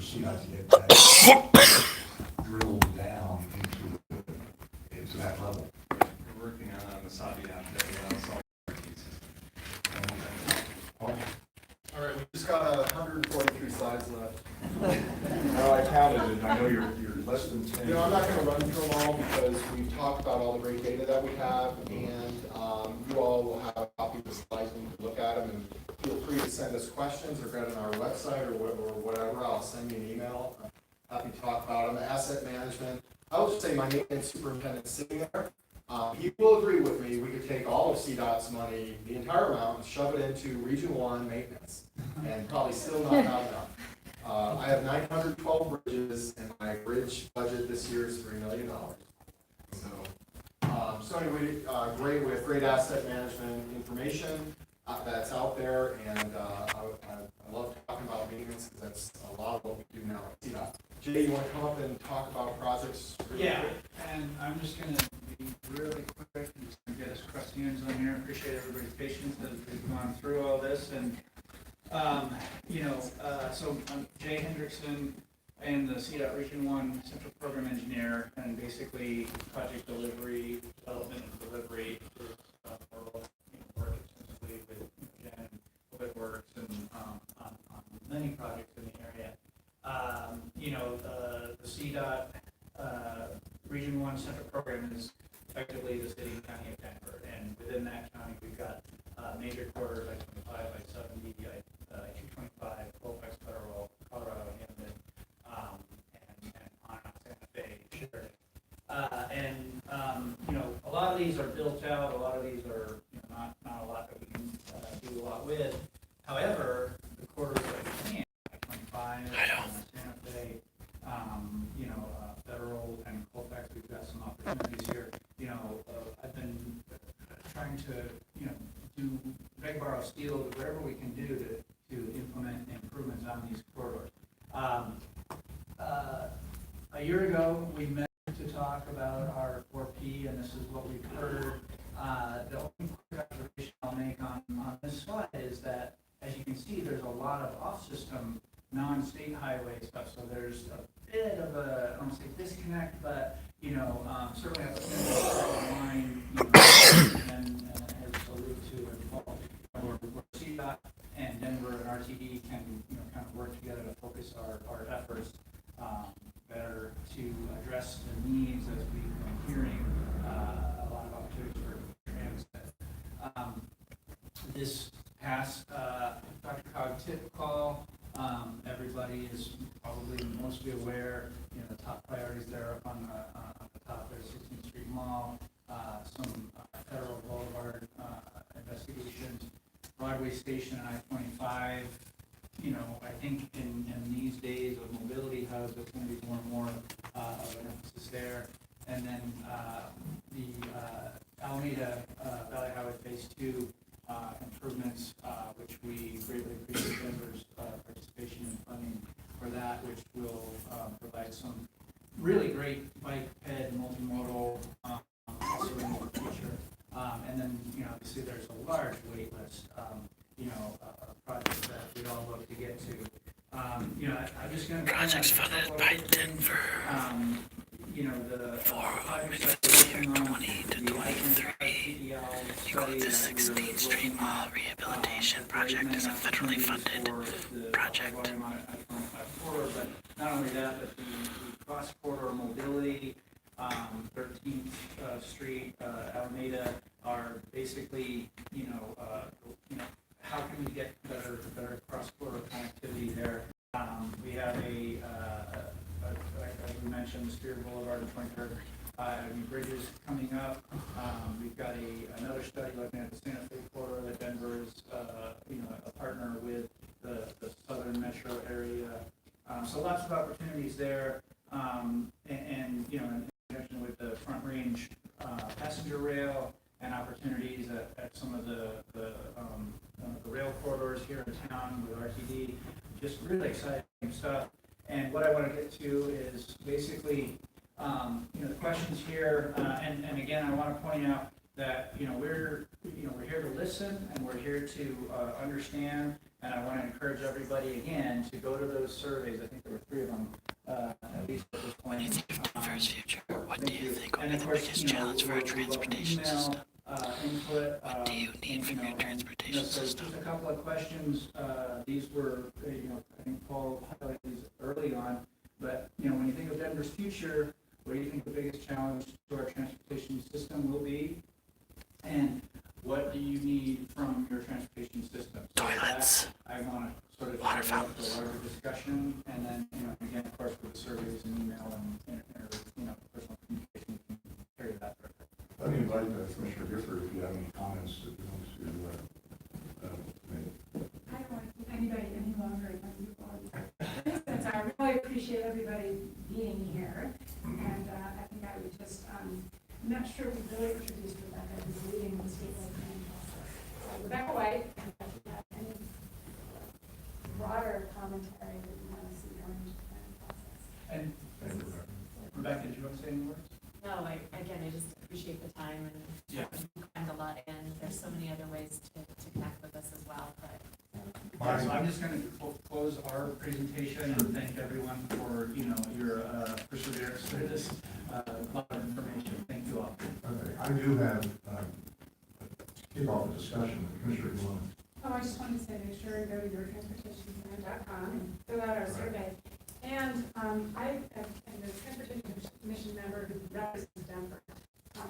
CDOT to get that drilled down into that level. We're working on the Saudi app that allows all parties. Oh, All right, we just got 143 slides left. well, I counted it, I know you're less than 10. You know, I'm not going to run through them all because we've talked about all the great data that we have, and you all will have a copy of the slides when you can look at them, and feel free to send us questions or go on our website or whatever. I'll send you an email. I'm happy to talk about them. Asset management, I will just say my maintenance superintendent's sitting there. He will agree with me, we could take all of CDOT's money, the entire amount, and shove it into Region 1 maintenance, and probably still not have enough. I have 912 bridges, and my bridge budget this year is $3 million. So anyway, great asset management information that's out there, and I love talking about maintenance because that's a lot of what we do now at CDOT. Jay, you want to come up and talk about projects? Yeah, and I'm just going to be really quick and just get us across the end zone here. Appreciate everybody's patience as we've gone through all this. And, so I'm Jay Hendrickson and the CDOT Region 1 Central Program Engineer, and basically project delivery, development and delivery is work extensively with Jen and Public Works and on many projects in the area. The CDOT Region 1 Central Program is effectively the city and county of Denver, and within that county we've got major corridors like 25, like 70, like 225, Courthouse, Federal, Colorado, Hamden, and on Santa Fe, Sheridan. A lot of these are built out, a lot of these are not a lot that we can do a lot with. However, the corridors that we can, like 25, Santa Fe, Federal and Colfax, we've got some opportunities here. I've been trying to, do beg, borrow, steal, whatever we can do to implement improvements on these corridors. A year ago, we met to talk about our 4P, and this is what we've heard. The only quick observation I'll make on this slide is that, as you can see, there's a lot of off-system, non-state highway stuff, so there's a bit of a, I don't want to say disconnect, but, certainly at the line, and as alluded to in fall, where CDOT and Denver and RTD can, kind of work together to focus our efforts better to address the needs as we've been hearing a lot of opportunities for transit. This past Dr. Cog tip call, everybody is probably mostly aware, the top priorities there up on the top there's 16th Street Mall, some Federal Boulevard investigations, Broadway Station and I-25. I think in these days of mobility hubs, there's going to be more and more of an emphasis there. And then the Alameda Valley Highway Phase 2 improvements, which we greatly appreciate Denver's participation and funding for that, which will provide some really great bike, ped, multimodal also in the future. And then, obviously there's a large wait list, projects that we'd all love to get to. I'm just going to Projects funded by Denver for fiscal year 20 to 23. Include the 16th Street Mall Rehabilitation Project is a federally funded project. But not only that, but the cross-border mobility, 13th Street, Alameda, are basically, how can we get better cross-border connectivity there? We have as we mentioned, the Spear Boulevard and 23rd Avenue bridges coming up. We've got another study looking at the Santa Fe corridor that Denver is, a partner with the southern metro area. So lots of opportunities there, and in conjunction with the Front Range passenger rail and opportunities at some of the rail corridors here in town with RTD. Just really exciting stuff. And what I want to get to is basically, the questions here. And again, I want to point out that we're here to listen and we're here to understand And I want to encourage everybody again to go to those surveys. I think there were 3 of them, at least at this point. When you think of diverse future, what do you think would And be of the course, biggest you know, challenge for our we'll transportation email, system? Input. What do you need from your transportation So system? just a couple of questions. These were, I think Paul highlighted these early on. But, when you think of Denver's future, what do you think the biggest challenge to our transportation system will be? And what do you need from your transportation system? So with Toilets. that, I want to sort of Water open up fountains. a larger discussion, and then, again, of course, with the surveys and email and personal communication, we can carry that further. Let me invite Commissioner Gifford if you have any comments that you want to make. I don't want to keep anybody any longer than you all. Since I really appreciate everybody being here, and I think I would just, I'm not sure we really introduced Rebecca who's leading the statewide planning process. So Rebecca White, if you have any broader commentary that you want to see going into the planning process. And Rebecca, did you want to say any words? No, again, I just appreciate the time and Yeah. you crammed a lot in. There's so many other ways to connect with us as well, but. So I'm just going to close our presentation and thank everyone for, your perseverance through this, lot of information. Thank you all. Okay, I do have, kick off the discussion, Commissioner, you want Oh, I just wanted to say, make sure you go to yourtransportationplan.com and fill out our survey. And I'm a transportation commission member who represents Denver.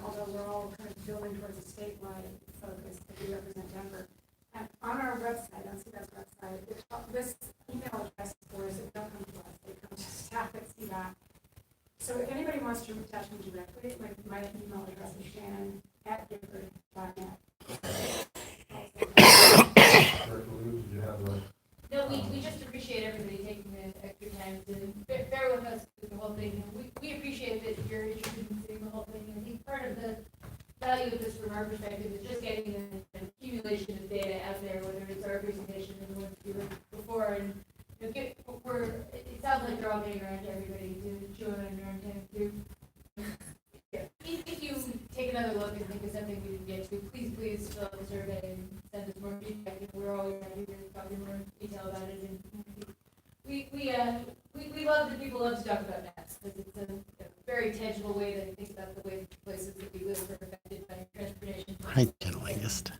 Although we're all kind of building towards a statewide focus, that we represent Denver. And on our website, on CDOT's website, this email address for us, it don't come to us, they come to staff at CDOT. So if anybody wants to reach out to me directly, like my email address is shannon@gifford.net. Director Lou, did you have a? No, we just appreciate everybody taking the extra time to bear with us through the whole thing. And we appreciate that you're interested in seeing the whole thing. And I think part of the value of this from our perspective is just getting an accumulation of data out there, whether it's our presentation and the ones we did before. And it sounds like they're all getting around to everybody to join and learn to. If you take another look and think of something we didn't get to, please fill out the survey and send us more feedback. We're always ready to talk in more detail about it. And we love that people love to talk about maps because it's a very tangible way to think about the way places that we live are affected by transportation. Hi, generalist.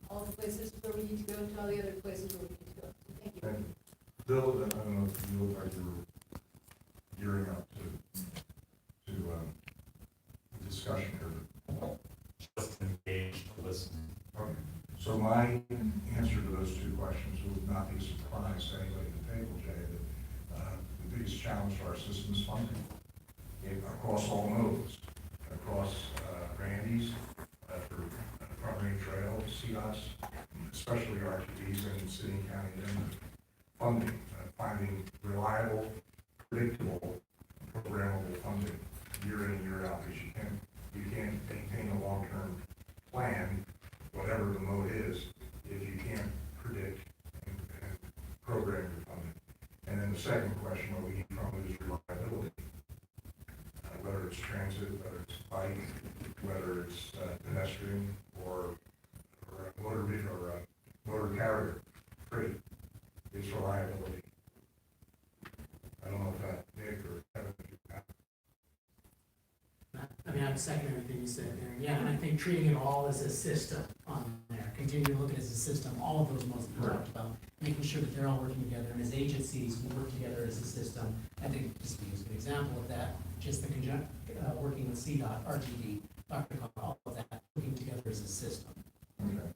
All the places where we need to go to all the other places where we need to go. Thank you. Thank you. Bill, I don't know if you look like you're gearing up to discussion here. Just engaged to listen. Okay, so my answer to those 2 questions would not be a surprise to anybody at the table, Jay, that the biggest challenge to our system is funding. Across all modes, across Randy's, for Front Range Trail, CDOTs, especially RTDs and city and county and funding, finding reliable, predictable, programmable funding year in, year out, because you can't maintain a long-term plan, whatever the mode is, if you can't predict and program your funding. And then the second question, what we need from it is reliability. Whether it's transit, whether it's bike, whether it's pedestrian or motor carrier, freight, it's reliability. I don't know if that, Nick or Kevin, if you have. I mean, I would second everything you said there. Yeah, and I think treating it all as a system on there, continue to look at it as a system, all of those modes that we talked about, making sure that they're all working together, and as agencies, we work together as a system. I think just to use an example of that, just the working with CDOT, RTD, Dr. all of that, working together as a system. Okay.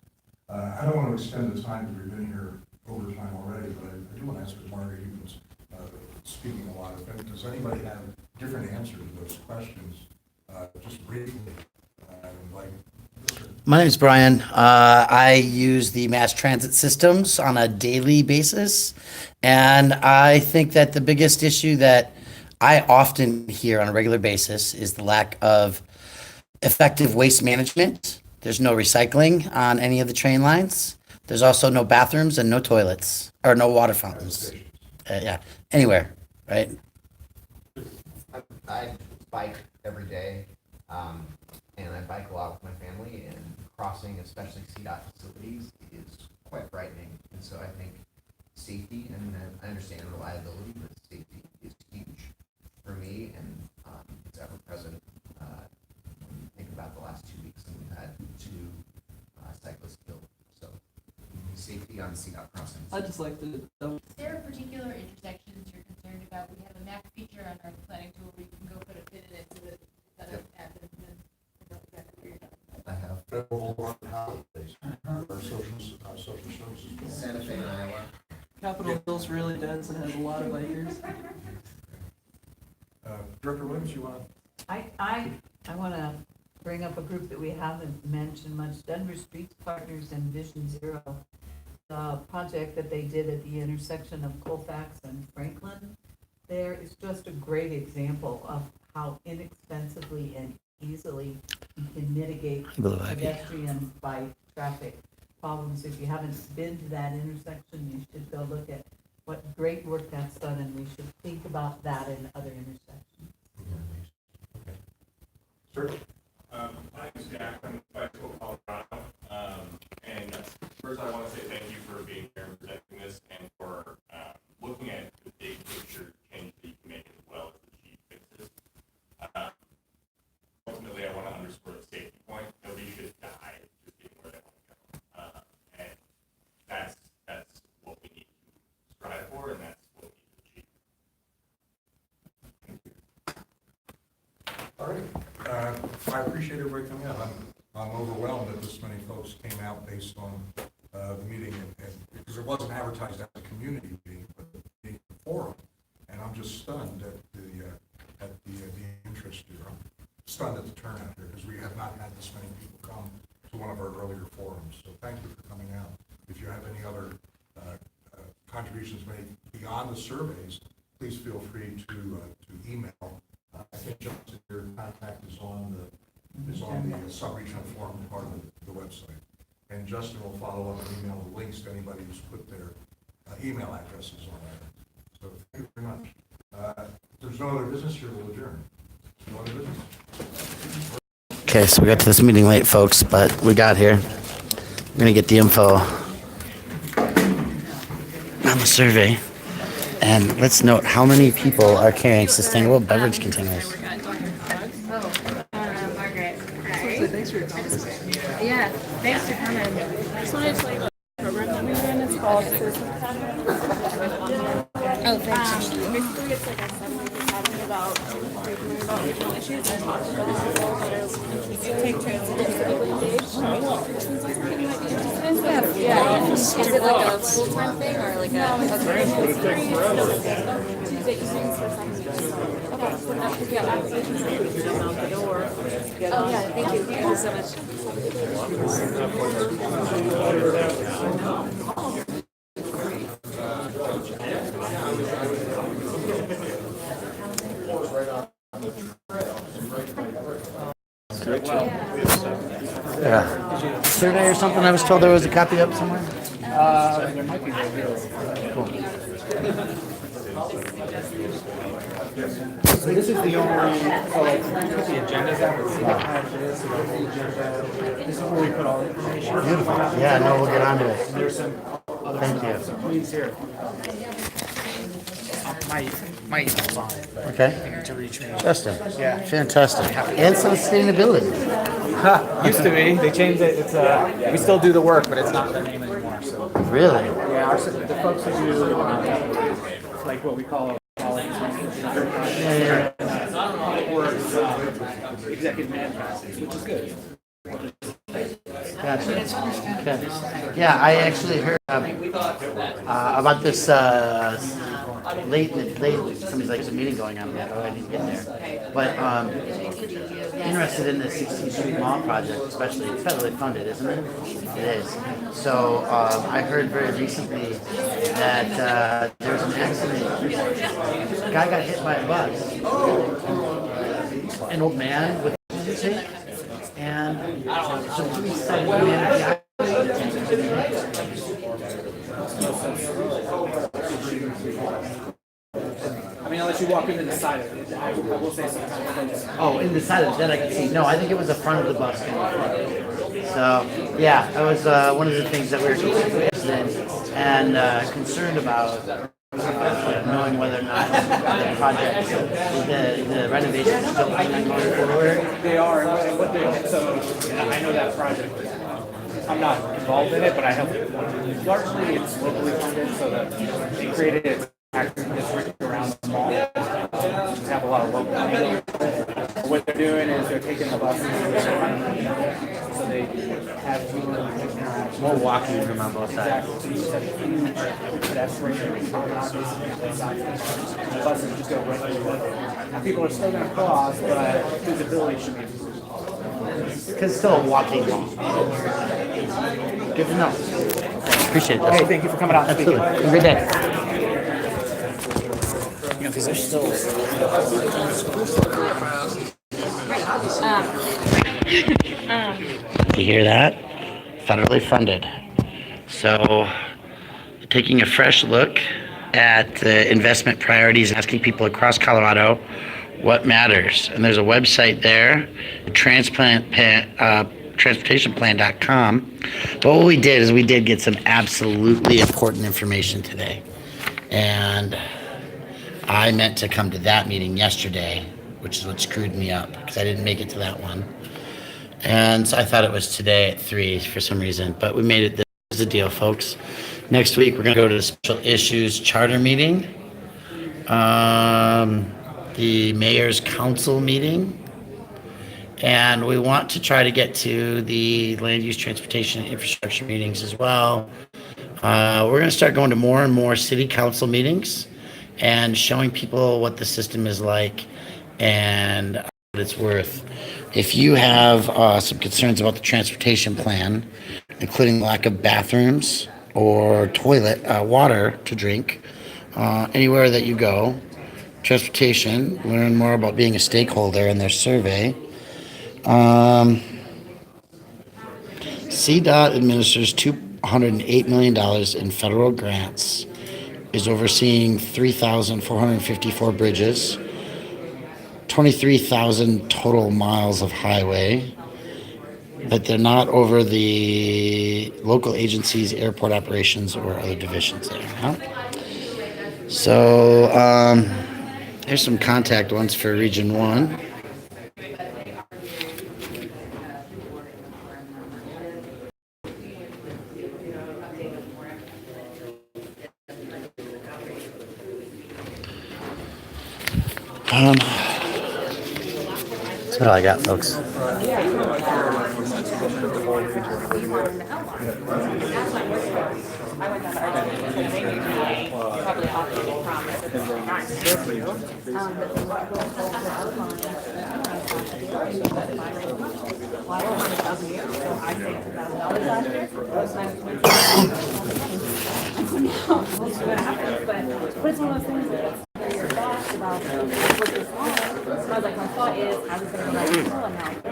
I don't want to extend the time that we've been here over time already, but I do want to ask, because Margaret, you've been speaking a lot. Does anybody have different answers to those questions? Just briefly, My name is Brian. I use the mass transit systems on a daily basis. And I think that the biggest issue that I often hear on a regular basis is the lack of effective waste management. There's no recycling on any of the train lines. There's also no bathrooms and no toilets or no water fountains. Anywhere, right? I bike every day, and I bike a lot with my family, and crossing especially CDOT facilities is quite frightening. And so I think safety, and I understand reliability, but safety is huge for me, and it's ever present. When you think about the last 2 weeks, and we've had 2 cyclists killed, so safety on CDOT crossings. I'd just like to, Is there particular intersections you're concerned about? We have a map feature on our planning tool where you can go put a pin in it so that it doesn't happen. And then I know exactly where you're talking about. I have All on the holidays, our social services. Santa Fe, Iowa. Capitol Hill's really dense and has a lot of bikers. Director Williams, you want I want to bring up a group that we haven't mentioned much, Denver Streets Partners and Vision Zero. The project that they did at the intersection of Colfax and Franklin there is just a great example of how inexpensively and easily you can mitigate pedestrian bike traffic problems. If you haven't been to that intersection, you should go look at what great work that's done, and we should think about that in other intersections. Sir? My name is Jack, I'm with Bicycle Colorado, and first I want to say thank you for being here and presenting this, and for looking at the big picture change that you can make as well as the cheap fixes. Ultimately, I want to underscore the safety point. Nobody should die just getting where they want to go, and that's what we need to strive for, and that's what we need to achieve. All right. I appreciate everybody coming out. I'm overwhelmed that this many folks came out based on the meeting, and because it wasn't advertised as a community meeting, but a forum. And I'm just stunned at the interest here. I'm stunned at the turnout here, because we have not had this many people come to one of our earlier forums. So thank you for coming out. If you have any other contributions made beyond the surveys, please feel free to email. I think Justin, your contact is on the sub-regional forum part of the website. And Justin will follow up and email the links to anybody who's put their email addresses on there. So thank you very much. If there's no other business here, we'll adjourn. No other business? Okay, so we got to this meeting late, folks, but we got here. We're going to get the info on the survey. And let's note how many people are carrying sustainable beverage containers. Margaret. Hi. Thanks for your comments. Yeah, thanks for coming. I just wanted to tell you about the program that we run. It's called Citizen Academy. Oh, thanks. Basically, it's like a seminar talking about regional issues and talking about how to take transit civically engaged. Yeah. Is it like a full-time thing or like Tuesday evenings for some reason? Okay, so that could be an application that we can get out the door. Oh, yeah, thank you. Thank you so much. Yeah. Survey or something? I was told there was a copy up somewhere. There might be right here. Cool. So this is the only, so like, we put the agendas out, but see how high it is, so the whole agenda. This is where we put all the information. Beautiful. Yeah, no, we'll get onto it. And there's some other Thank you. stuff, so please here. My email's on it, but Okay. to reach me. Justin. Yeah. Fantastic. And sustainability. Used to be, they changed it, it's, we still do the work, but it's not their name anymore, so. Really? Yeah, the folks who do, like what we call quality Yeah. or executive management, which is good. Gotcha. Okay. Yeah, I actually heard about this late. Somebody's like, there's a meeting going on. I'm like, oh, I didn't get there. But interested in the 16th Street Mall project, especially. It's federally funded, isn't it? It is. So I heard very recently that there was an accident. A guy got hit by a bus. An old man with a seat. And so police decided to go in. I mean, unless you walk into the side of it, I will say sometimes. Oh, in the side of it, that I can see. No, I think it was the front of the bus. So, yeah, that was one of the things that we were resident and concerned about knowing whether or not the project, the renovation is still going forward. They are, and what they, so, I know that project as well. I'm not involved in it, but I help. Largely, it's locally funded, so that they created a tax district around the mall. They have a lot of local money. What they're doing is they're taking the buses, so they have More walking from on both sides. pedestrian promenade basically both sides of the park. The buses just go right through it. Now, people are still going to cross, but visibility should be. Because it's still a walking mall. Good to know. Appreciate it. Okay, thank you for coming out and speaking. Absolutely. Have a good day. You know, because there's still. You hear that? Federally funded. So, taking a fresh look at the investment priorities, asking people across Colorado what matters. And there's a website there, transportationplan.com. But what we did is we did get some absolutely important information today. And I meant to come to that meeting yesterday, which is what screwed me up because I didn't make it to that one. And so I thought it was today at 3 for some reason, but we made it. This is the deal, folks. Next week, we're going to go to the special issues charter meeting, the mayor's council meeting, and we want to try to get to the land use, transportation, and infrastructure meetings as well. We're going to start going to more and more city council meetings and showing people what the system is like and what it's worth. If you have some concerns about the transportation plan, including lack of bathrooms or toilet water to drink anywhere that you go, transportation, learn more about being a stakeholder in their survey. CDOT administers $208 million in federal grants, is overseeing 3,454 bridges, 23,000 total miles of highway, but they're not over the local agencies, airport operations, or other divisions there. Huh? So here's some contact ones for Region 1. That's what I got, folks. But it's one of those things that you're fast about what this on. So I was like, my thought is, how's it gonna go like, well,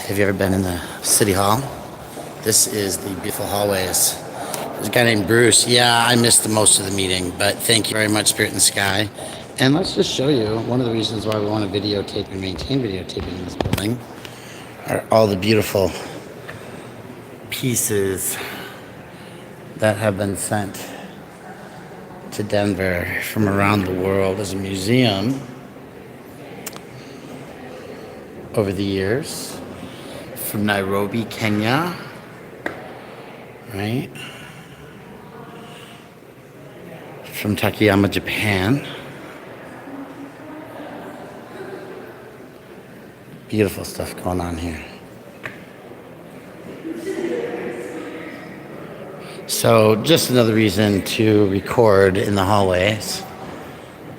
Have you ever been in the city hall? This is the beautiful hallways. There's a guy named Bruce. Yeah, I missed the most of the meeting, but thank you very much, Spirit in the Sky. And let's just show you one of the reasons why we want to videotape and maintain videotaping in this building are all the beautiful pieces that have been sent to Denver from around the world. There's a museum over the years from Nairobi, Kenya, right? From Takayama, Japan. Beautiful stuff going on here. So just another reason to record in the hallways.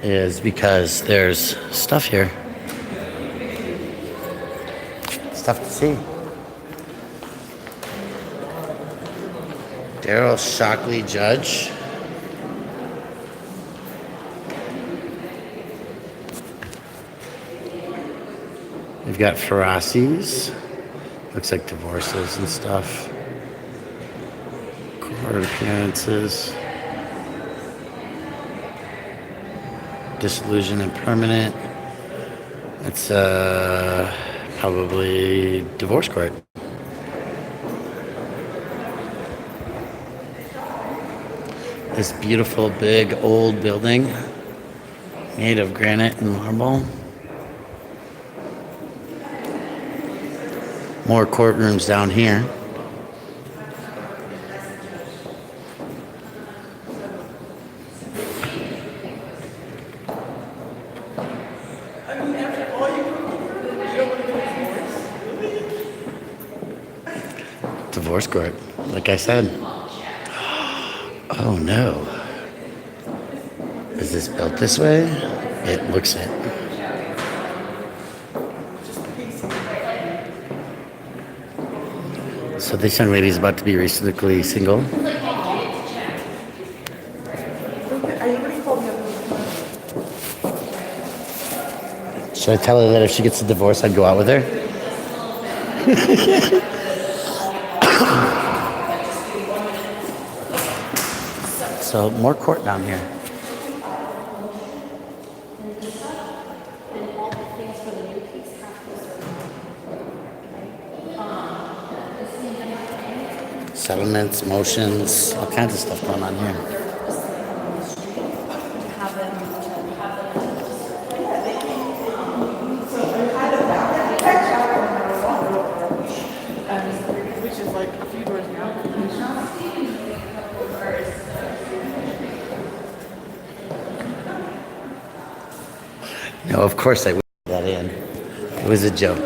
is because there's stuff here. Stuff to see. Daryl Shockley Judge. We've got Ferraci's. Looks like divorces and stuff. Court appearances. Disillusion and permanent. It's probably divorce court. This beautiful big old building made of granite and marble. More courtrooms down here. Divorce court, like I said. Oh no. Is this built this way? It looks it. So this young lady's about to be recently single. Should I tell her that if she gets a divorce, I'd go out with her? So more court down here. Settlements, motions, all kinds of stuff going on here. No, of course I would put that in. It was a joke.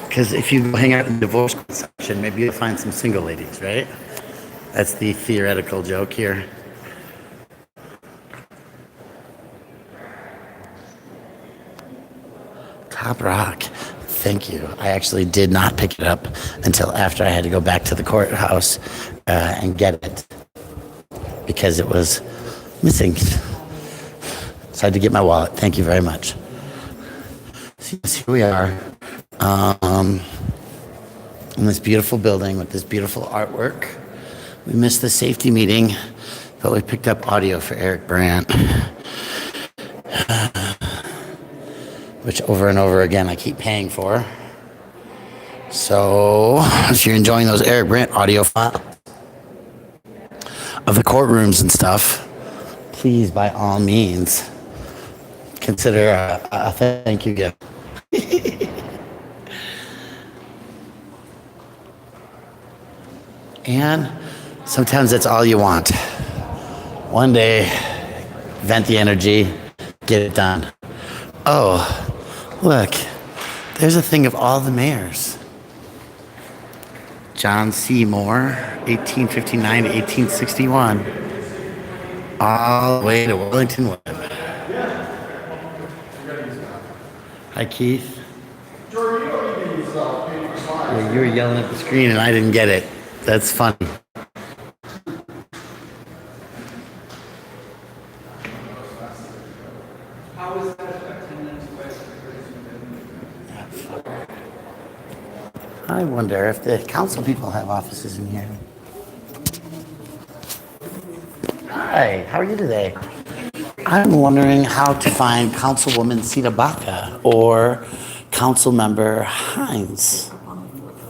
Because if you hang out in the divorce section, maybe you'll find some single ladies, right? That's the theoretical joke here. Top Rock. Thank you. I actually did not pick it up until after I had to go back to the courthouse and get it because it was missing. So I had to get my wallet. Thank you very much. So here we are in this beautiful building with this beautiful artwork. We missed the safety meeting, but we picked up audio for Eric Brandt, which over and over again I keep paying for. So if you're enjoying those Eric Brandt audio files of the courtrooms and stuff, please, by all means, consider a thank you gift. And sometimes that's all you want. One day, vent the energy, get it done. Oh, look, there's a thing of all the mayors. John C. Moore, 1859 to 1861. All the way to Wellington Webb. Hi, Keith. Yeah, you were yelling at the screen and I didn't get it. That's funny. How is that attendance with? I wonder if the council people have offices in here. Hi, how are you today? I'm wondering how to find Councilwoman Sita Baca or Councilmember Hines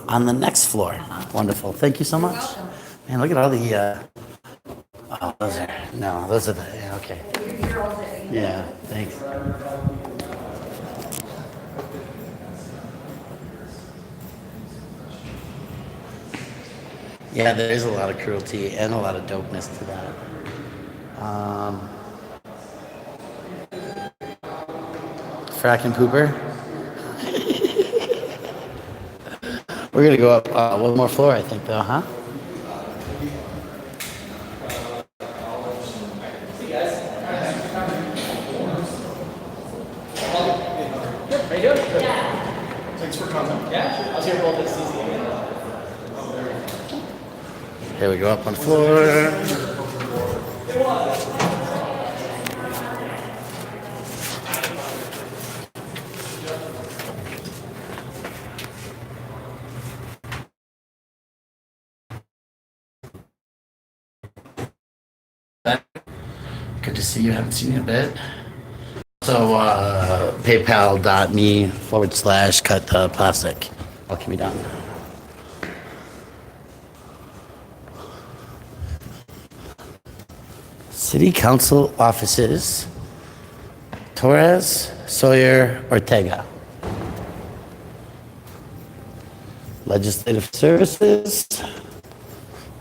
on the next floor. Wonderful. Thank you so much. Man, look at all the, oh, those are the, yeah, okay. Yeah, thanks. Yeah, there is a lot of cruelty and a lot of dopeness to that. Frack and pooper. We're gonna go up one more floor, I think, though, huh? Here we go up on the floor. Good to see you. Haven't seen you in a bit. So, paypal.me/cut the plastic. What can be done? City Council offices. Torres, Sawyer, Ortega. Legislative services.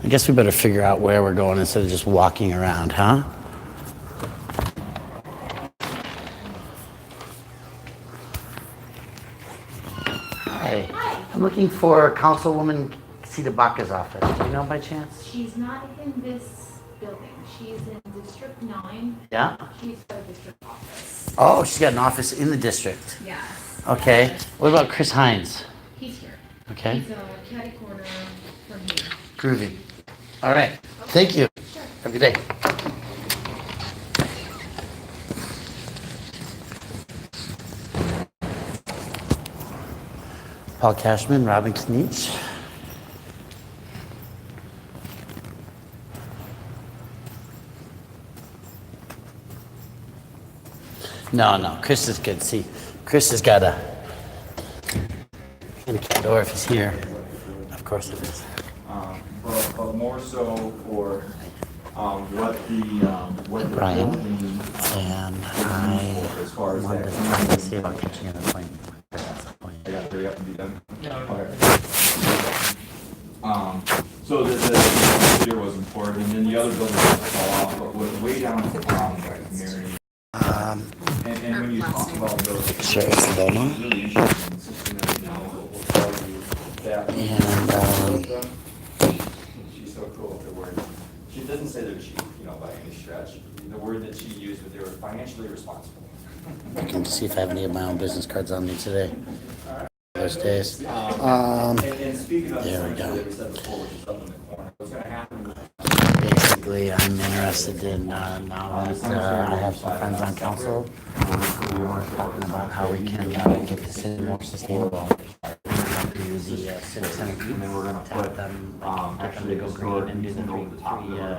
I guess we better figure out where we're going instead of just walking around, huh? Hi. I'm looking for Councilwoman Sita Baca's office. Do you know by chance? She's not in this building. She's in District 9. Yeah? She's the district office. Oh, she's got an office in the district. Yes. Okay. What about Chris Hines? He's here. Okay. He's a catty corner from me. Groovy. All right. Thank you. Have a good day. Paul Cashman, Robin Knich. No, Chris is good. See, Chris has got a handicap door if he's here. Of course it is. But more so for what the Brian, building, and I as far as wanted that. to see about catching an appointment with Chris at some point. I got to hurry up and be done. Okay. So the video was important, and then the other building fell off, but way down at the bottom, Mary. And when you talk about those. Sure, it's Sedona. Really interesting, system that now will tell you that. And She's so cool with the word. She doesn't say they're cheap, by any stretch. The word that she used was they were financially responsible. looking to see if I have any of my own business cards on me today. Those days. And speaking of There we go. that we said before, which is up in the corner, what's gonna happen with Basically, I'm interested in, now that I have some friends on council, we're talking about how we can get the city more sustainable. Do the civic center and then we're gonna put, get them to go green and do the three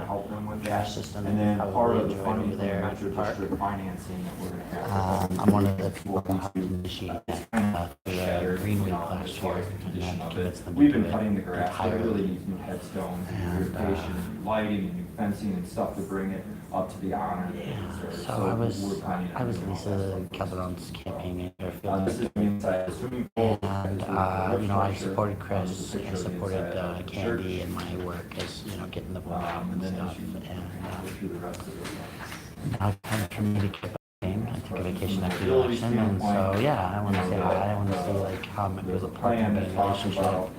help them with trash that. system. And then part of the Enjoy funding over for there Metro at the park. District financing that we're gonna have. I'm one of the people who helped initiate the green week last year. And then convince them to We've do been it cutting the grass, we entirely. really need new headstones, and And, irrigation, and lighting, and new fencing and stuff to bring it up to the honor that it deserves. So I we're was planning on doing all Lisa that. Calderon's campaign manager. This is inside the swimming pool. And, I supported Chris, I supported Candy in my work as, getting the word out and And then stuff. she And go through the rest of it. now it's time for me to get back in. I took a vacation after the election, and so, yeah, I want to say hi. I want to see, how it There's was a a partner plan in that talks relationship. about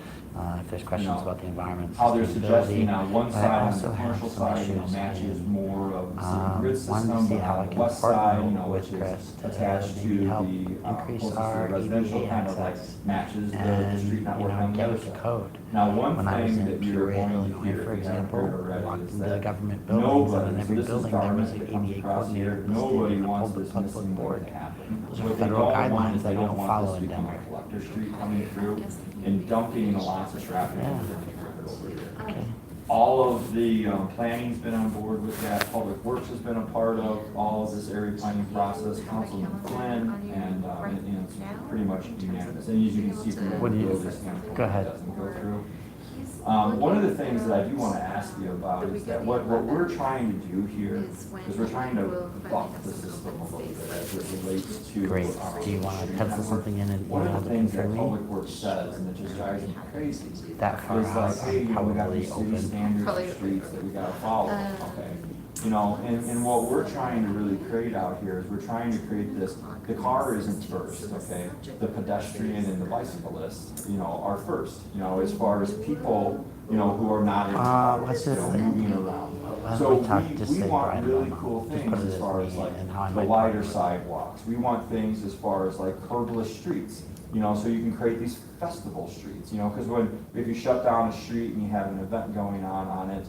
If there's questions about the environment, how they're suggesting sustainability. on one But I side, on also the have commercial some side, issues matches in, more of the city grid wanted to system, see but how I on the can west side, partner which with Chris is to attached to maybe help the, increase closest to our the residential, EV kind of like access matches the and, street network on the get other with the side. code. Now, one When I was thing in that you're Peoria, going to Illinois, hear, for if you haven't example, heard already, walked is into the that government buildings, nobody, and in so every this is building there was government an that comes ADA across coordinator here, listed nobody and wants pulled the this public missing board. board to happen. Those are What they federal don't want guidelines is that they we don't don't want follow this in to become a Denver. collector street coming through and dumping lots of traffic into the neighborhood over here. Okay. All of the planning's been on board with that, Public Works has been a part of all of this area planning process, Councilman Flynn, and, it's pretty much unanimous. And as you can see from the What do you- video, this handful go ahead. doesn't go through. One of the things that I do want to ask you about is that what we're trying to do here is we're trying to buck the system a little bit as it relates to. Great. Do you want to pencil something in and One email of the it things for that me? Public Works says, and it just drives me crazy, That far is out, like, hey, I'm we got probably these city open. standards of streets that we gotta follow, okay? And what we're trying to really create out here is we're trying to create this, the car isn't first, okay? The pedestrian and the bicyclist, are first, as far as people, who are not in cars, let's just say- moving around. Why don't So we talk, just we say want Brian really Obama. cool Just things put it as as far me as like and how I the might wider partner. sidewalks. We want things as far as like curbless streets. You know, so you can create these festival streets, you know, because if you shut down a street and you have an event going on it,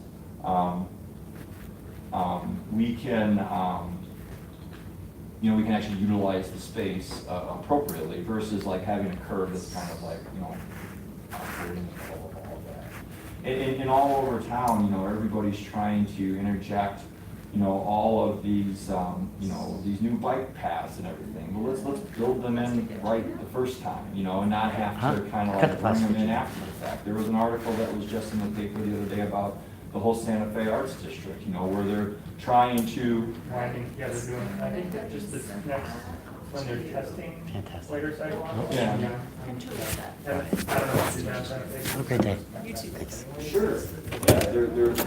we can, you know, we can actually utilize the space appropriately versus like having a curve that's kind of like, you know, operating in the middle of all of that. And all over town, you know, everybody's trying to interject, you know, all of these, you know, these new bike paths and everything. Well, let's build them in right the first time, you know, and not have to kind of like bring them in after the fact. There was an article that was just in the paper the other day about the whole Santa Fe Arts District, you know, where they're trying to. I think, yeah, they're doing, I think that just this next, when they're testing later sidewalks. Yeah. I don't know if you've done that. Have a great day. Thanks. Sure. Yeah, they're really.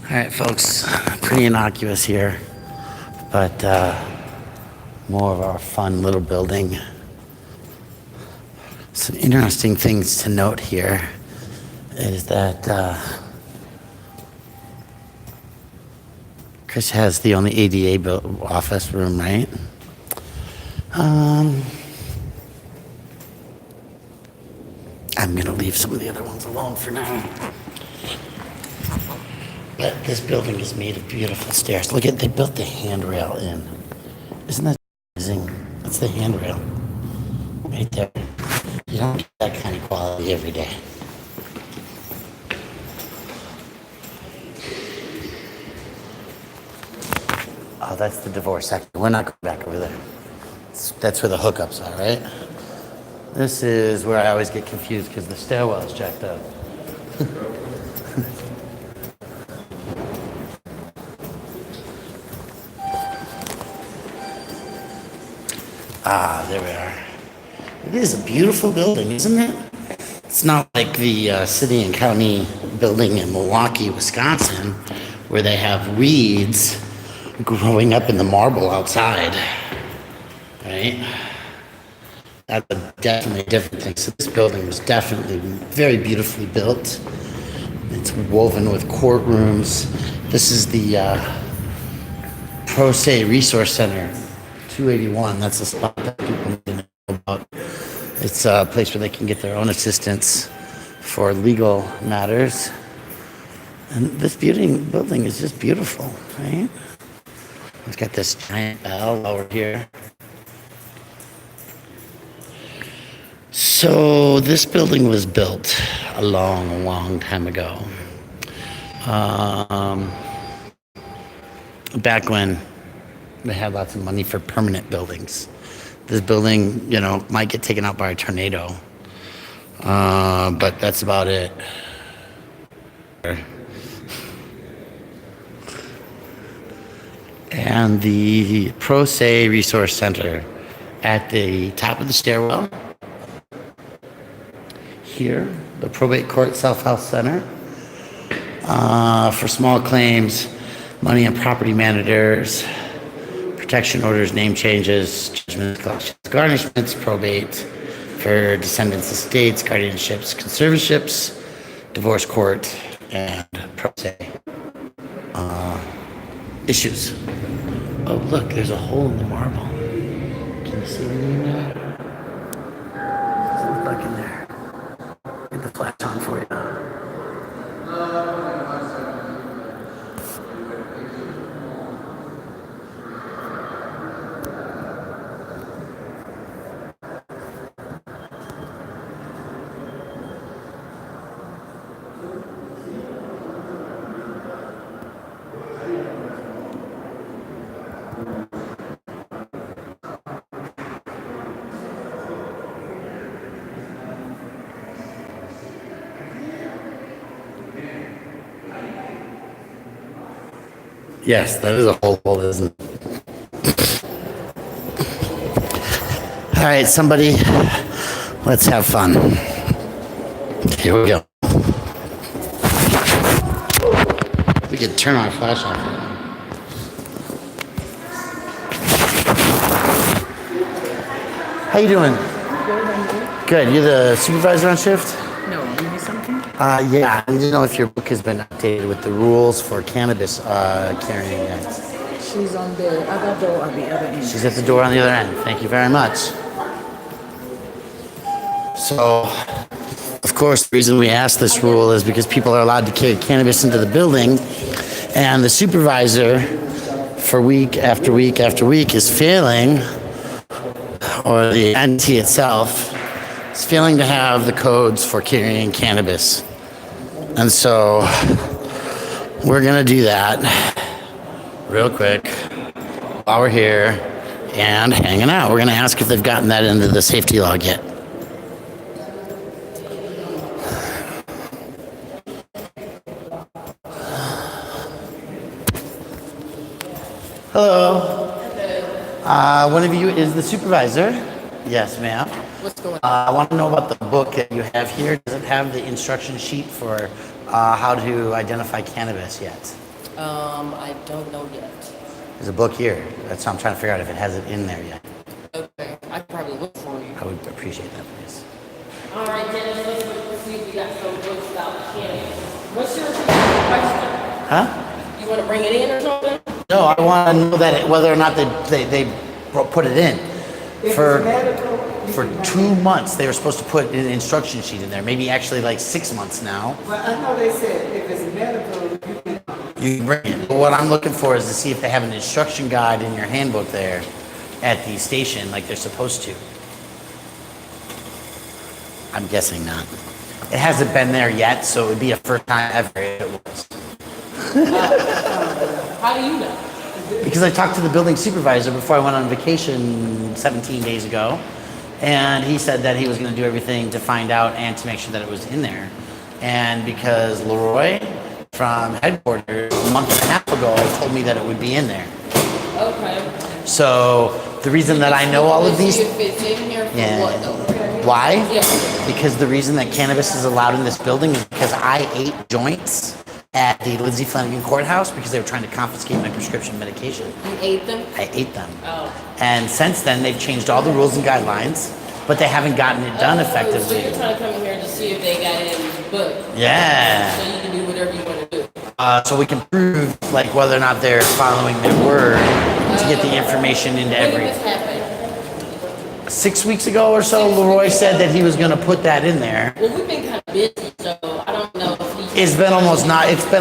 All right, folks, pretty innocuous here, but more of our fun little building. Some interesting things to note here is that Chris has the only ADA built office room, right? I'm gonna leave some of the other ones alone for now. But this building is made of beautiful stairs. Look at, they built the handrail in. Isn't that amazing? That's the handrail right there. You don't get that kind of quality every day. Oh, that's the divorce section. We're not going back over there. That's where the hookups are, right? This is where I always get confused because the stairwell is jacked up. Ah, there we are. It is a beautiful building, isn't it? It's not like the city and county building in Milwaukee, Wisconsin, where they have weeds growing up in the marble outside, right? That's definitely a different thing. So this building was definitely very beautifully built. It's woven with courtrooms. This is the Pro Se Resource Center, 281. That's the spot that people need to know about. It's a place where they can get their own assistance for legal matters. And this building is just beautiful, right? It's got this giant bell over here. So this building was built a long, long time ago. Back when they had lots of money for permanent buildings. This building, you know, might get taken out by a tornado, but that's about it. And the Pro Se Resource Center at the top of the stairwell. Here, the Probate Court Self-Health Center for small claims, money and property managers, protection orders, name changes, judgments, collections, garnishments, probate for descendants' estates, guardianships, conservatorships, divorce court, and pro se issues. Oh, look, there's a hole in the marble. Can you see anything in there? What does it look like in there? Get the flash on for you. Yes, that is a whole hole, isn't it? All right, somebody, let's have fun. Here we go. We could turn our flash off. How you doing? Good. You're the supervisor on shift? No, you need something? Yeah. I need to know if your book has been updated with the rules for cannabis carrying yet. She's on the other door on the other end. She's at the door on the other end. Thank you very much. So, of course, the reason we asked this rule is because people are allowed to carry cannabis into the building, and the supervisor, for week after week after week, is failing, or the entity itself is failing to have the codes for carrying cannabis. And so, we're gonna do that real quick while we're here and hanging out. We're gonna ask if they've gotten that into the safety log yet. Hello. One of you is the supervisor? Yes, ma'am. What's going on? I want to know about the book that you have here. Does it have the instruction sheet for how to identify cannabis yet? I don't know yet. There's a book here. That's what I'm trying to figure out if it has it in there yet. Okay, I can probably look for you. I would appreciate that, please. All right, Dennis, let's see if we got some books about cannabis. What's your question? Huh? You want to bring it in or something? No, I want to know that whether or not they put it in. For 2 months, they were supposed to put an instruction sheet in there. Maybe actually like 6 months now. Well, I know they said if it's medical, You can bring it. But what I'm looking for is to see if they have an instruction guide in your handbook there at the station like they're supposed to. I'm guessing not. It hasn't been there yet, so it would be a first time ever if it was. How do you know? Because I talked to the building supervisor before I went on vacation 17 days ago, and he said that he was going to do everything to find out and to make sure that it was in there. And because Leroy from headquarters a month and a half ago told me that it would be in there. Okay. So the reason that I know all of these, See if it's in here for what though? why? Yeah. Because the reason that cannabis is allowed in this building is because I ate joints at the Lindsay Flanagan Courthouse because they were trying to confiscate my prescription medication. You ate them? I ate them. Oh. And since then, they've changed all the rules and guidelines, but they haven't gotten it done So effectively. you're trying to come in here to see if they got it in the book. Yeah. So you can do whatever you want to do. So we can prove like whether or not they're following their word to get the information into When did every. this happen? 6 weeks ago or so, Leroy said that he was going to put that in there. Well, we've been kind of busy, so I don't know if he... It's been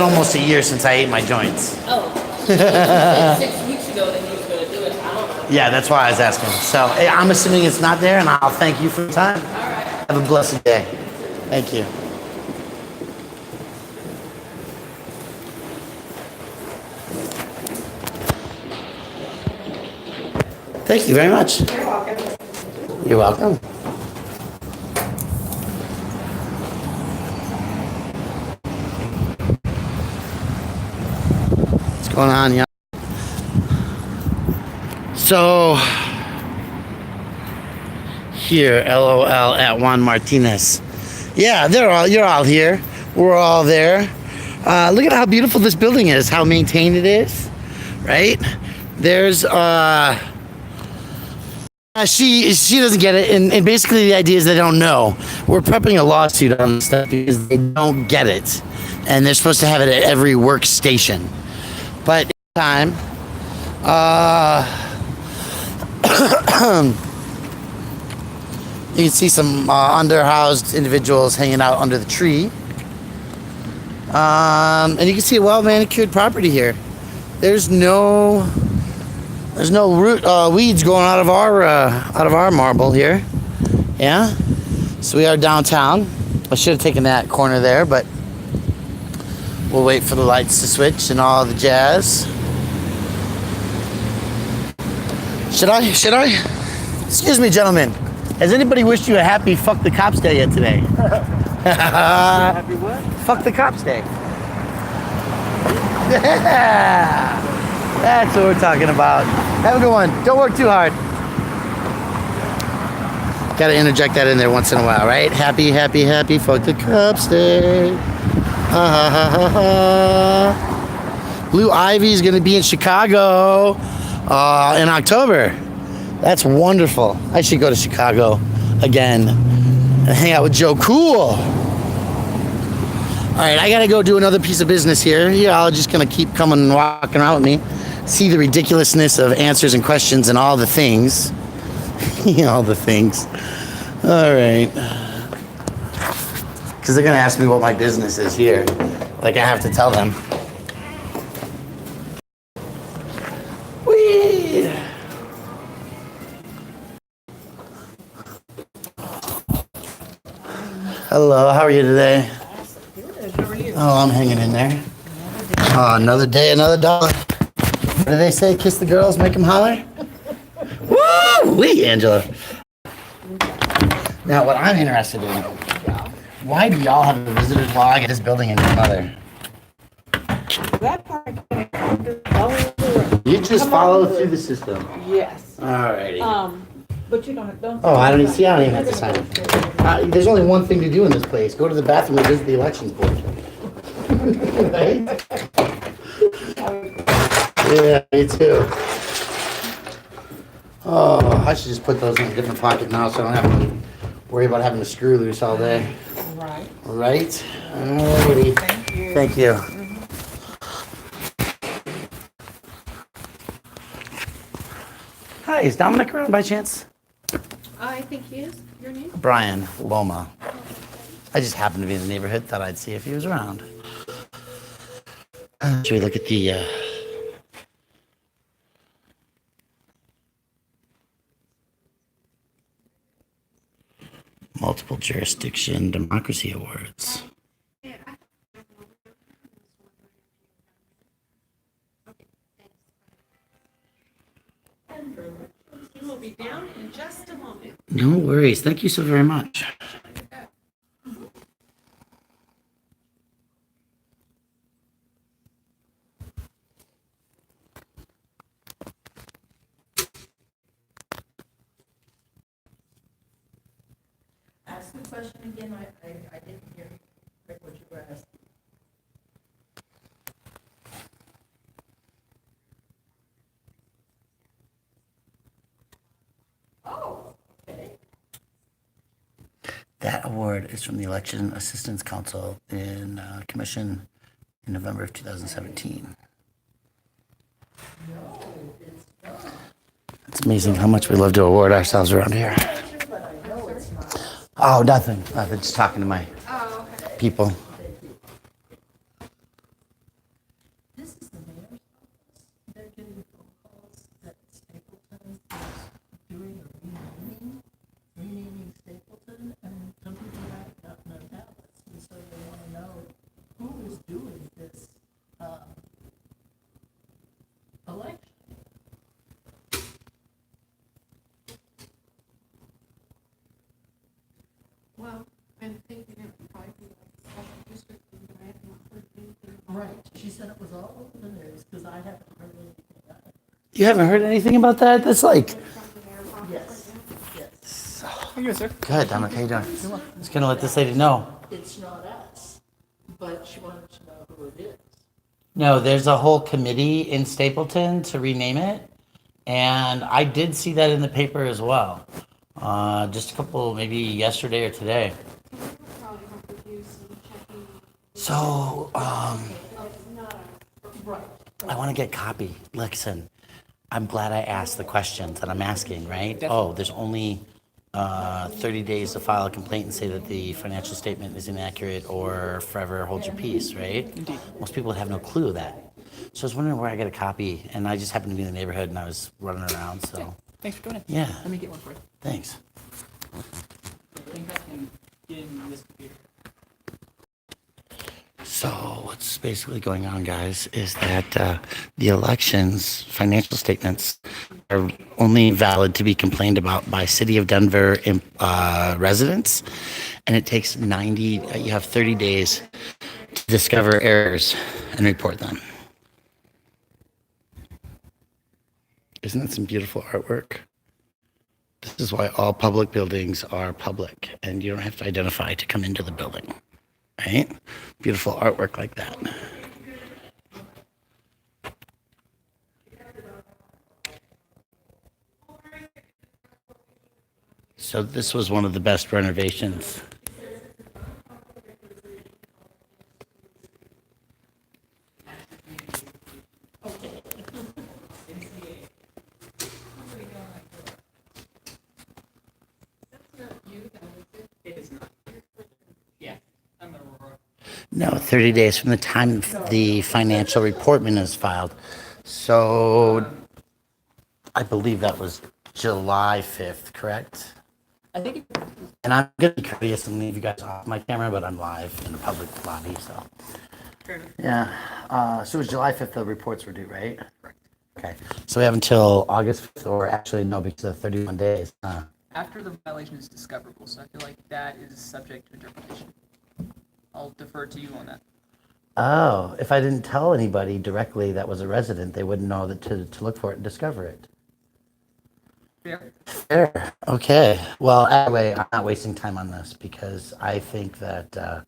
almost a year since I ate my joints. Oh. He said 6 weeks ago that he was going to do it. I don't know. Yeah, that's why I was asking. So I'm assuming it's not there, and I'll thank you for the time. All right. Have a blessed day. Thank you. Thank you very much. You're welcome. You're welcome. What's going on, y'all? So, here, LOL at Juan Martinez. Yeah, you're all here. We're all there. Look at how beautiful this building is, how maintained it is, right? There's, she doesn't get it, and basically the idea is they don't know. We're prepping a lawsuit on this stuff because they don't get it, and they're supposed to have it at every workstation. But in time, you can see some underhoused individuals hanging out under the tree, and you can see a well manicured property here. There's no weeds going out of our marble here. Yeah. So we are downtown. I should have taken that corner there, but we'll wait for the lights to switch and all the jazz. Should I? Excuse me, gentlemen. Has anybody wished you a happy fuck the cops day yet today? Happy what? Fuck the cops day. Yeah. That's what we're talking about. Have a good one. Don't work too hard. Gotta interject that in there once in a while, right? Happy, fuck the cops day. Ha ha ha ha. Blue Ivy's gonna be in Chicago in October. That's wonderful. I should go to Chicago again and hang out with Joe Cool. All right, I gotta go do another piece of business here. Y'all just gonna keep coming and walking around with me. see the ridiculousness of answers and questions and all the things. All the things. All right. Because they're going to ask me what my business is here. Like, I have to tell them. Whee! Hello, how are you today? Oh, I'm hanging in there. Oh, another day, another dollar. What do they say? Kiss the girls, make them holler? Woo-wee, Angela. Now, what I'm interested in, why do y'all have a visitor's log at this building and your mother? That part, follow You just follow through the system. yes. Alrighty. But you don't. Oh, I don't even see, I don't even have to sign it. There's only one thing to do in this place. Go to the bathroom and visit the elections board. Right? Yeah, me too. Oh, I should just put those in a different pocket now so I don't have to worry about having to screw loose all day. Right. Right? Alrighty. Thank you. Thank you. Hi, is Dominic around by chance? I think he is. Your name? Brian Loma. I just happened to be in the neighborhood, thought I'd see if he was around. Should we look at the multiple jurisdiction democracy awards? We'll be down in just a moment. No worries. Thank you so very much. Ask the question again, I didn't hear what you were asking. Oh, okay. That award is from the Election Assistance Council in Commission in November of 2017. No, it's not. It's amazing how much we love to award ourselves around here. But I know it's not. Oh, nothing. Nothing. Just talking to my people. This is the mayor's office. They're getting phone calls that Stapleton is doing a renaming Stapleton, and some people have gotten their ballots, and so they want to know who is doing this election. Well, I'm thinking it would probably be like a special district, but I have not heard anything. Right, she said it was all over the news, because I haven't heard anything about it. You haven't heard anything about that? That's like, Yes, yes. How you doing, sir? good. Dominic, how you doing? Just gonna let this lady know. It's not us, but she wanted to know who it is. No, there's a whole committee in Stapleton to rename it. And I did see that in the paper as well. Just a couple, maybe yesterday or today. Probably have to do some checking. So, It's not Right. I want to get copy. Listen, I'm glad I asked the questions that I'm asking, right? Oh, there's only 30 days to file a complaint and say that the financial statement is inaccurate or forever hold your peace, right? Indeed. Most people have no clue of that. So I was wondering where I get a copy, and I just happened to be in the neighborhood and I was running around, so, Thanks for coming in. yeah, Let me get one for you. thanks. I think I can get in this computer. So what's basically going on, guys, is that the elections financial statements are only valid to be complained about by City of Denver residents, and it takes you have 30 days to discover errors and report them. Isn't that some beautiful artwork? This is why all public buildings are public, and you don't have to identify to come into the building. Right? Beautiful artwork like that. So this was one of the best renovations. No, 30 days from the time the financial reportment is filed. So I believe that was July 5th, correct? I think And I'm going to be courteous and leave you guys off my camera, but I'm live in the public lobby, so. Yeah, so it was July 5th the reports were due, right? Okay, so we have until August 5th, or actually, no, because of 31 days. After the violation is discoverable, so I feel like that is subject to interpretation. I'll defer to you on that. Oh, if I didn't tell anybody directly that was a resident, they wouldn't know that to look for it and discover it. Fair? Fair. Okay. Well, anyway, I'm not wasting time on this because I think that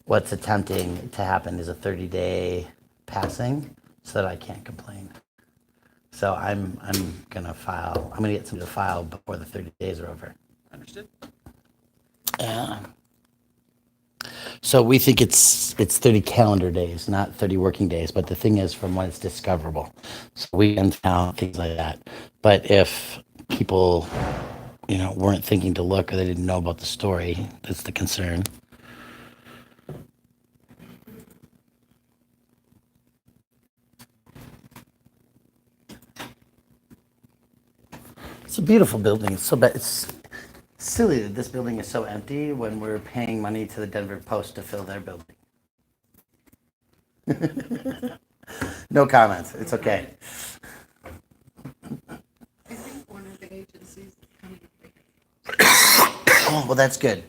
what's attempting to happen is a 30-day passing so that I can't complain. So I'm gonna file. I'm gonna get somebody to file before the 30 days are over. Understood? Yeah. So we think it's 30 calendar days, not 30 working days. But the thing is, from when it's discoverable, so weekends count, things like that. But if people, weren't thinking to look or they didn't know about the story, that's the concern. It's a beautiful building. It's so bad. It's silly that this building is so empty when we're paying money to the Denver Post to fill their building. No comments. It's okay. I think one of the agencies is coming to pick Oh, well, that's good.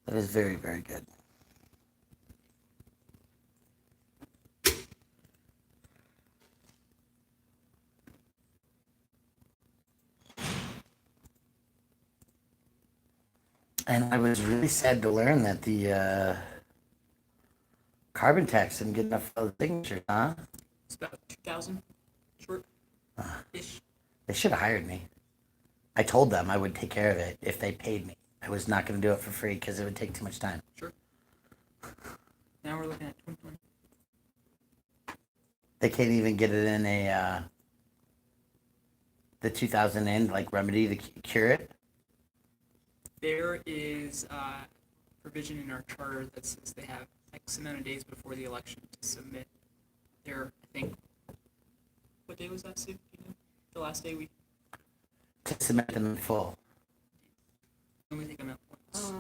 That is very, very good. And I was really sad to learn that the carbon tax didn't get enough of the signatures, huh? It's about 2,000 short-ish. They should have hired me. I told them I would take care of it if they paid me. I was not going to do it for free because it would take too much time. Sure. Now we're looking at 2020. They can't even get it in the 2000 end like remedy to cure it. There is provision in our charter that says they have X amount of days before the election to submit their, I think, what day was that, Sue? Do you know? The last day we To submit them in full. only take them out once,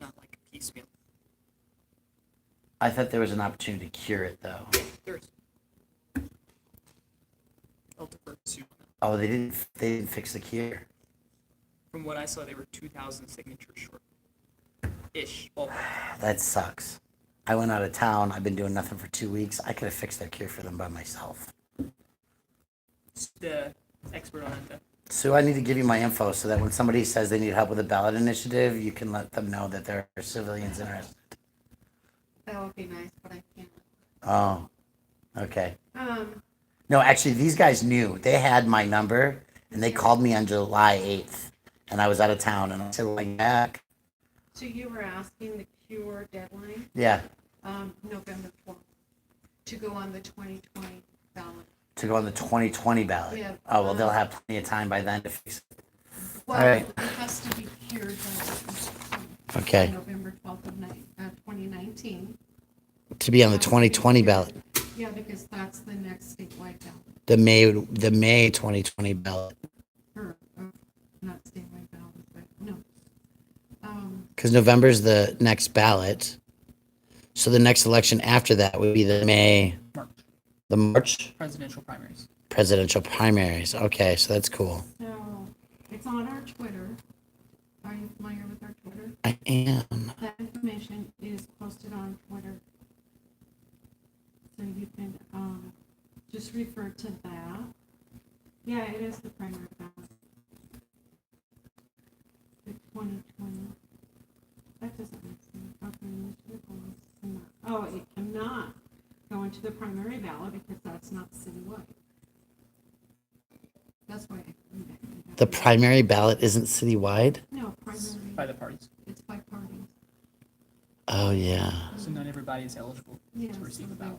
not like piecemeal. I thought there was an opportunity to cure it though. There is. I'll defer to Sue on that. Oh, they didn't fix the cure. From what I saw, they were 2,000 signatures short. Ish. Well, That sucks. I went out of town. I've been doing nothing for 2 weeks. I could have fixed that cure for them by myself. the expert on it, though. Sue, I need to give you my info so that when somebody says they need help with a ballot initiative, you can let them know that there are civilians interested. That would be nice, but I can't. Oh, okay. No, actually, these guys knew. They had my number, and they called me on July 8th, and I was out of town, and I said, well, back. So you were asking the cure deadline, Yeah, November 12th, to go on the 2020 ballot. to go on the 2020 ballot. Yeah. Oh, well, they'll have plenty of time by then to fix it. Well, All right. it has to be cured by Okay, November 12th of 2019. to be on the 2020 ballot, Yeah, because that's the next statewide ballot, the May 2020 ballot. or not statewide ballot, but no. Because November's the next ballot. So the next election after that would be the March Presidential primaries. presidential primaries. Okay, so that's cool. So it's on our Twitter. Are you familiar with our Twitter? I am. That information is posted on Twitter. So you can just refer to that. Yeah, it is the primary ballot. The 2020. That doesn't make sense. Okay, initiative goals cannot. Oh, it cannot go into the primary ballot because that's not citywide. That's why. The primary ballot isn't citywide? No, primary. By the parties. It's by parties. Oh, yeah. So not everybody is eligible Yeah, to receive so a ballot.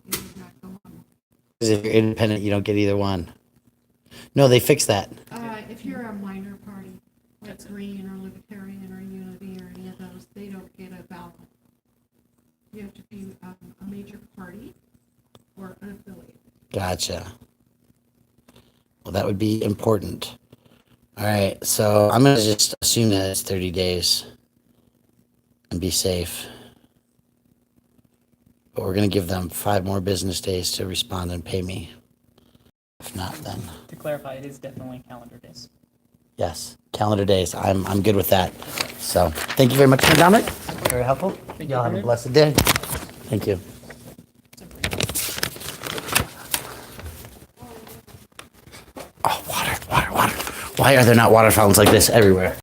it would not go on. Because if you're independent, you don't get either one. No, they fixed that. If you're a minor party, like that's green or libertarian or unity or any of those, they don't get a ballot. You have to be a major party or unaffiliated. Gotcha. Well, that would be important. All right, so I'm gonna just assume that it's 30 days and be safe. But we're gonna give them 5 more business days to respond and pay me. If not, then To clarify, it is definitely calendar days. yes, calendar days. I'm good with that. So thank you very much, Dominic. Very helpful. Thank Y'all you. have a blessed day. Thank you. Oh, water. Why are there not water fountains like this everywhere?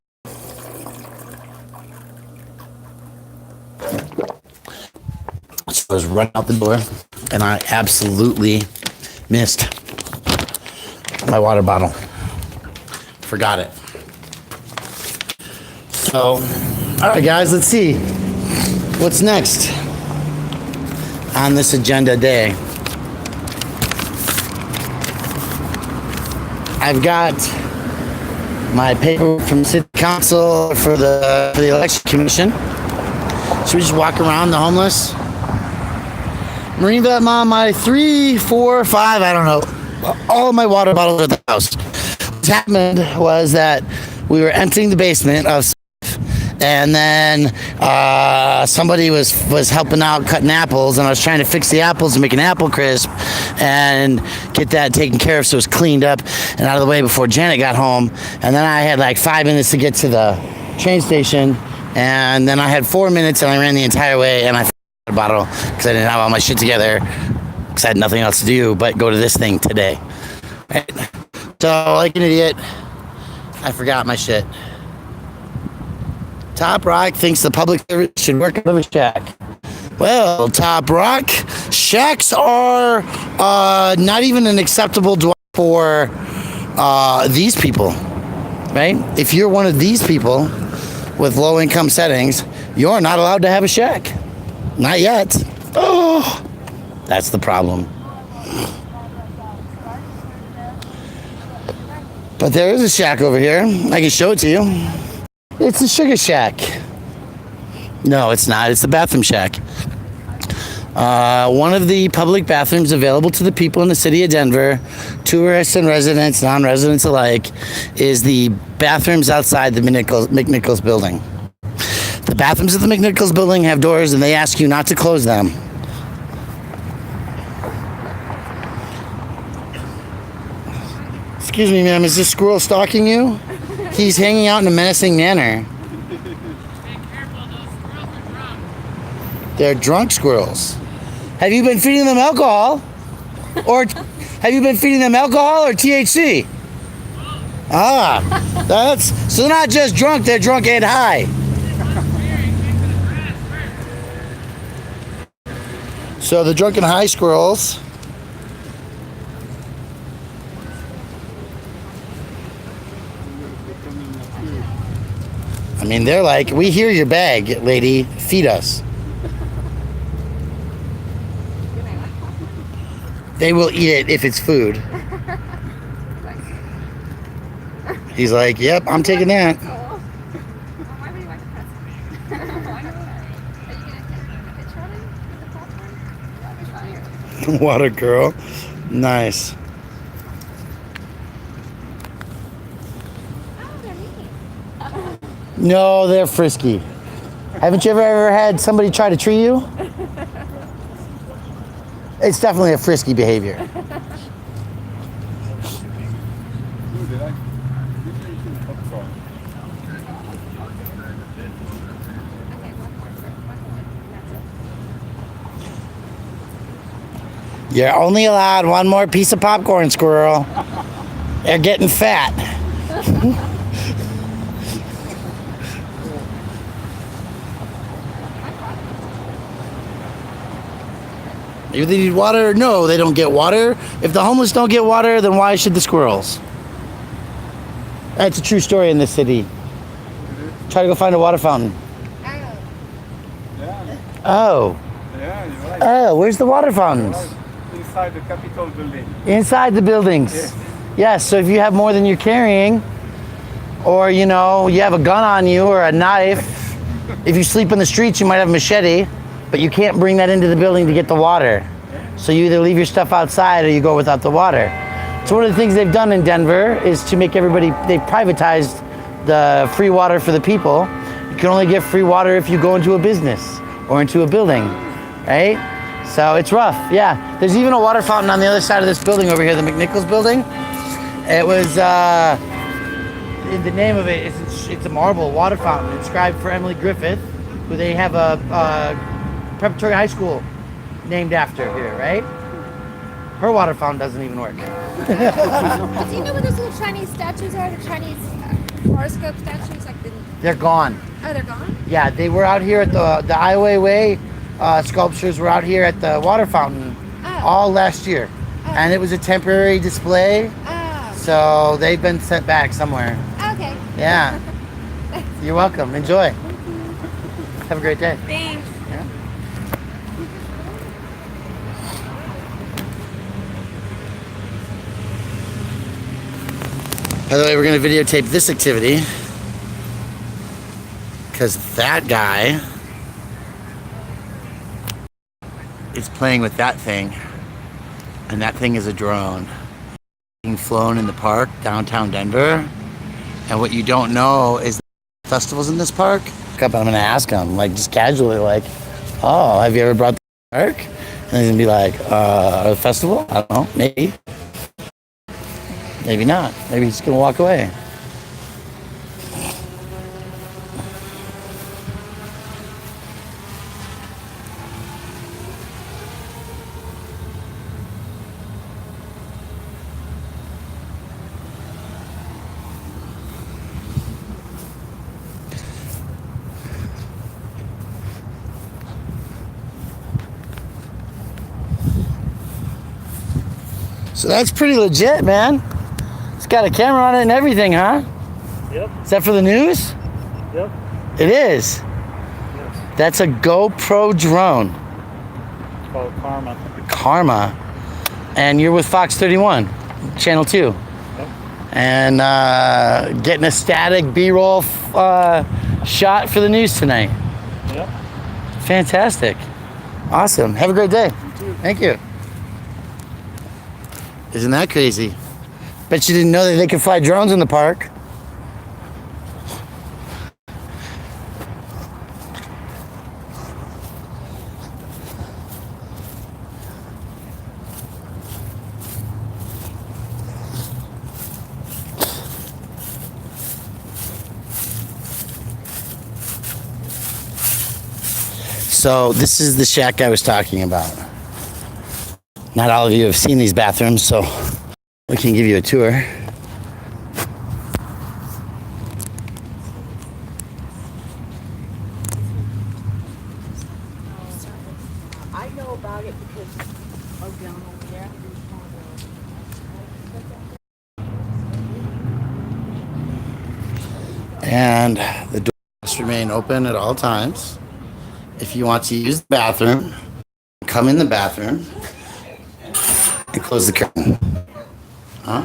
So I was running out the door, and I absolutely missed my water bottle. Forgot it. So, all right, guys, let's see. What's next on this agenda day? I've got my paperwork from City Council for the Election Commission. Should we just walk around the homeless? Marine Vet Mom, my 3, 4, 5, I don't know. All of my water bottles are at the house. What happened was that we were emptying the basement of, and then somebody was helping out cutting apples, and I was trying to fix the apples and make an apple crisp and get that taken care of so it was cleaned up and out of the way before Janet got home. And then I had like 5 minutes to get to the train station, and then I had 4 minutes and I ran the entire way, and I a bottle because I didn't have all my shit together because I had nothing else to do but go to this thing today. Right? So, like an idiot, I forgot my shit. Top Rock thinks the public service should work out of a shack. Well, Top Rock, shacks are not even an acceptable dwelling for these people, right? If you're one of these people with low income settings, you're not allowed to have a shack. Not yet. Oh, that's the problem. But there is a shack over here. I can show it to you. It's a sugar shack. No, it's not. It's the bathroom shack. One of the public bathrooms available to the people in the city of Denver, tourists and residents, non-residents alike, is the bathrooms outside the McNichols building. The bathrooms at the McNichols building have doors, and they ask you not to close them. Excuse me, ma'am, is this squirrel stalking you? He's hanging out in a menacing manner. They're drunk squirrels. Have you been feeding them alcohol? Or have you been feeding them alcohol or THC? Ah, so they're not just drunk, they're drunk and high. So the drunken high squirrels. I mean, they're like, we hear your bag, lady, feed us. They will eat it if it's food. He's like, yep, I'm taking that. Water girl. Nice. No, they're frisky. Haven't you ever had somebody try to tree you? It's definitely a frisky behavior. You're only allowed one more piece of popcorn, squirrel. They're getting fat. Do they need water? No, they don't get water. If the homeless don't get water, then why should the squirrels? That's a true story in this city. Try to go find a water fountain. Oh. Yeah, you're right. Oh, where's the water fountains? Inside the Capitol building. Inside the buildings. Yes. Yes, so if you have more than you're carrying, or you know, you have a gun on you or a knife. If you sleep in the streets, you might have a machete, but you can't bring that into the building to get the water. So you either leave your stuff outside or you go without the water. So one of the things they've done in Denver is to make everybody, they've privatized the free water for the people. You can only get free water if you go into a business or into a building, right? So it's rough, yeah. There's even a water fountain on the other side of this building over here, the McNichols building. It was, the name of it is, it's a marble water fountain inscribed for Emily Griffith, who they have a preparatory high school named after here, right? Her water fountain doesn't even work. Do you know what those little Chinese statues are? The Chinese horoscope statues? They're gone. Oh, they're gone? Yeah, they were out here at the Ai Weiwei sculptures were out here at the water fountain all last year. And it was a temporary display. So they've been sent back somewhere. Okay. Yeah. You're welcome. Enjoy. Have a great day. Thanks. Yeah. By the way, we're going to videotape this activity because that guy is playing with that thing, and that thing is a drone being flown in the park downtown Denver. And what you don't know is the festivals in this park. I'm going to ask him, like, just casually, like, oh, have you ever brought the park? And he's going to be like, a festival? I don't know, maybe. Maybe not. Maybe he's going to walk away. So that's pretty legit, man. It's got a camera on it and everything, huh? Yep. Is that for the news? Yep. It is. Yes. That's a GoPro drone. It's called Karma. Karma. And you're with Fox 31, Channel 2. Yep. And getting a static B-roll shot for the news tonight. Yep. Fantastic. Awesome. Have a great day. You too. Thank you. Isn't that crazy? Bet you didn't know that they could fly drones in the park. So this is the shack I was talking about. Not all of you have seen these bathrooms, so we can give you a tour. I know about it because down over there. And the doors must remain open at all times. If you want to use the bathroom, come in the bathroom and close the curtain. Huh?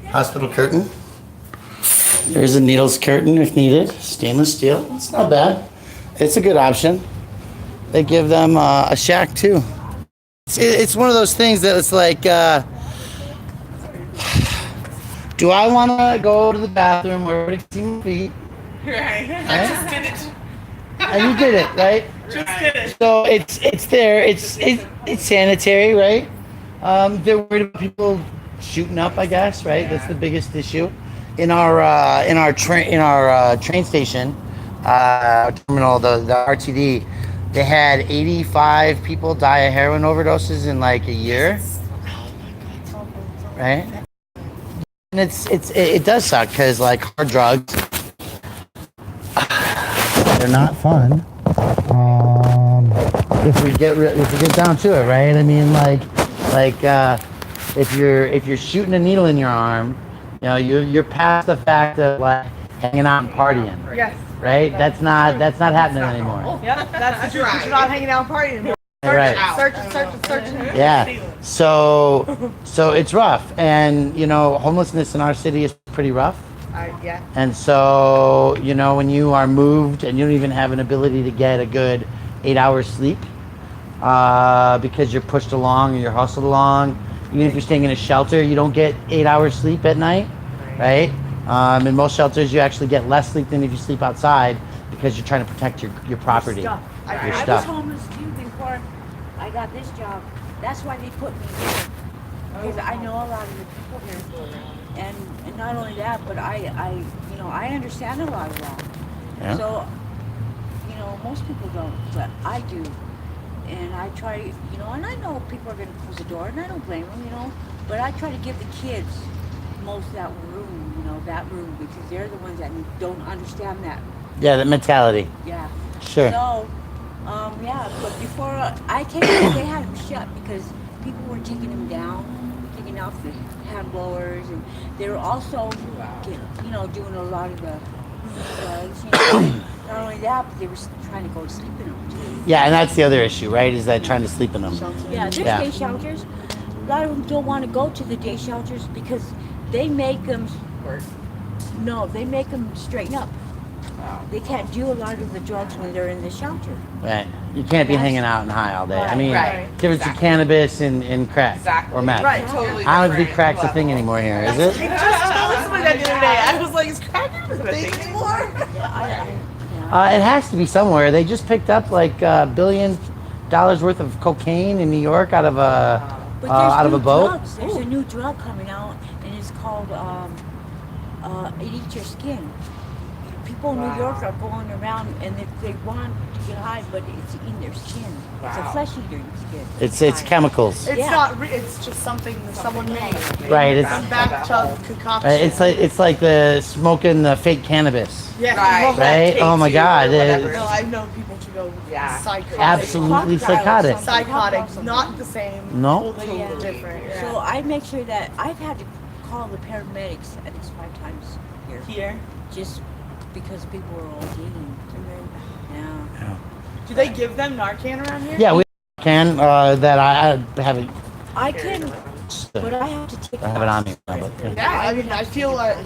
Hospital curtain. There's a needles curtain if needed. Stainless steel. It's not bad. It's a good option. They give them a shack too. It's one of those things that it's like, do I want to go to the bathroom where everybody can see my feet? Right. I just did it. And you did it, right? Just did it. So it's there. It's sanitary, right? They're worried about people shooting up, I guess, right? That's the biggest issue. In our train station terminal, the RTD, they had 85 people die of heroin overdoses in like a year, right? And it does suck because like hard drugs, they're not fun. If we get down to it, right? I mean, like if you're shooting a needle in your arm, you know, you're past the fact of like hanging out and partying. Yes. Right? That's not happening anymore. Yep, that's the truth. You're not hanging out and partying anymore. Right. Searching. Yeah. So it's rough, and you know, homelessness in our city is pretty rough. Yeah. And so, you know, when you are moved and you don't even have an ability to get a good 8 hours sleep, because you're pushed along or you're hustled along, even if you're staying in a shelter, you don't get 8 hours sleep at night, right? In most shelters, you actually get less sleep than if you sleep outside because you're trying to protect your property, your I was stuff. homeless too before I got this job. That's why they put me here. Because I know a lot of the people here. And not only that, but I understand a lot of that. Yeah. So, most people don't, but I do. And I try, and I know people are going to close the door, and I don't blame them, but I try to give the kids most of that room, because they're the ones that don't understand that. Yeah, the mentality. Yeah. Sure. So, but before I came in, they had them shut because people were taking them down, taking off the hand blowers, and they were also, doing a lot of the drugs. Not only that, but they were trying to go to sleep in them too. Yeah, and that's the other issue, right? Is that trying to sleep in them. Yeah, there's day shelters. A lot of them don't want to go to the day shelters because they make them. No, they make them straighten up. They can't do a lot of the drugs when they're in the shelter. Right. You can't be hanging out and high all day. I mean, difference in cannabis and crack or meth. Right, totally. I don't think crack's a thing anymore here, is it? I just told somebody that the other day. I was like, is crack a thing anymore? It has to be somewhere. They just picked up like $1 billion worth of cocaine in New York out of a boat. Drugs. There's a new drug coming out, and it's called it eats your skin. People in New York are going around and they want to get high, but it's in their skin. It's a flesh eater in skin. It's chemicals. It's not. It's just something that someone made. Right. It's a bathtub concoction. It's like the smoking the fake cannabis. Yeah. Right. Oh my God. No, I know people to go psychotic. Absolutely psychotic. Psychotic, not the same. No. Totally different. Yeah. So I make sure that I've had to call the paramedics at least 5 times here. Here. Just because people are all eating. Yeah. Do they give them Narcan around here? Yeah, we can. That I haven't. I can, but I have to take. I have it on me. But, Yeah, I mean, I feel like.